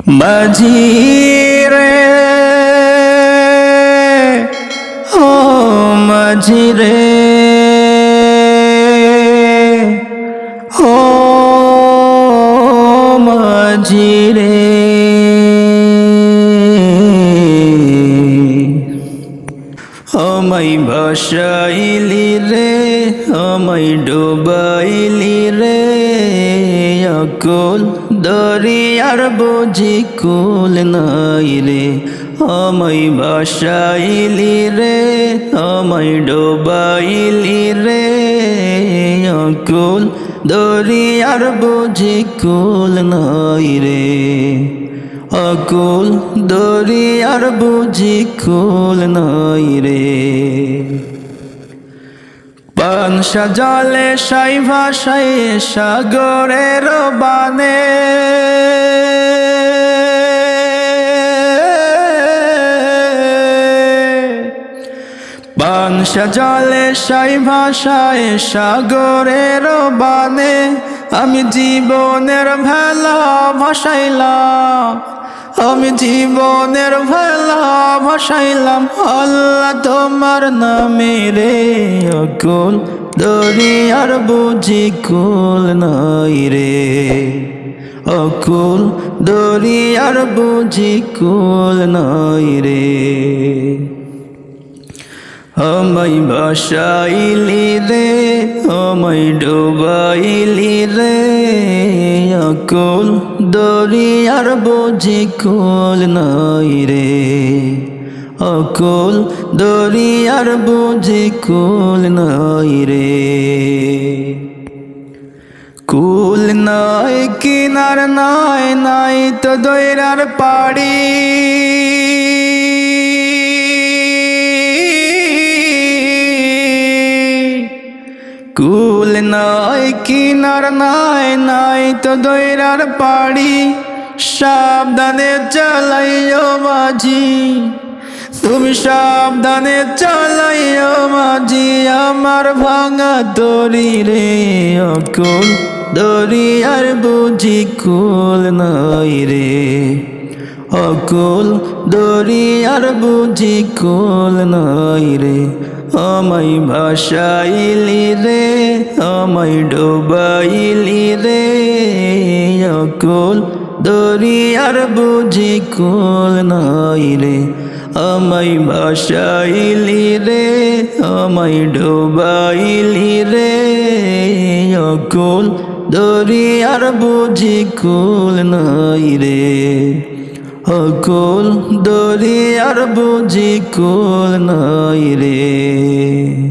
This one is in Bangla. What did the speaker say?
মাঝি রে ও মাঝি রে ও মাঝি রে আমায় ভাসাইলি রে আমায় ডুবাইলি রে অকুল দরিয়ার বুঝি কুল নাই রে আমায় ভাসাইলি রে আমায় ডুবাইলি রে অকুল দরিয়ার বুঝি কুল নাই রে অকুল দরিয়ার বুঝি কুল নাই রে পান সাজালে সাই ভাষায় সাগরের বানে পান সাজালে সাই ভাষায় সাগরের বানে আমি জীবনের ভেলা ভাসাইলাম আমি জীবনের ভেলা ভাসাইলাম আল্লাহ তোমার নামে রে অকুল দরিয়ার বুঝি কুল নাই রে অকুল দরিয়ার বুঝি কুল নাই রে আমায় ভাসাইলি রে আমায় ডুবাইলি রে অকুল দরিয়ার বুঝি কুল নাই রে অকুল দরিয়ার বুঝি কুল নাই রে কুল নাই কিনার নাই নাই তো দৈরার পাড়ি কুল নাই কিনার নাই নাই তো দৈরার পাড়ি সাবধানে চালাইও মাঝি তুমি সাবধানে চালাইও মাঝি আমার ভাঙা দড়ি রে অকুল দরিয়ার বুঝি কুল নাই রে অকুল দরিয়ার বুঝি কুল নাই রে আমায় ভাসাইলি রে আমায় ডুবাইলি রে অকুল দরিয়ার বুঝি কুল নাই রে আমায় ভাসাইলি রে আমায় ডুবাইলি রে অকুল দরিয়ার বুঝি কুল নাই রে অকুল দরিয়ার বুঝি কুল নাই রে।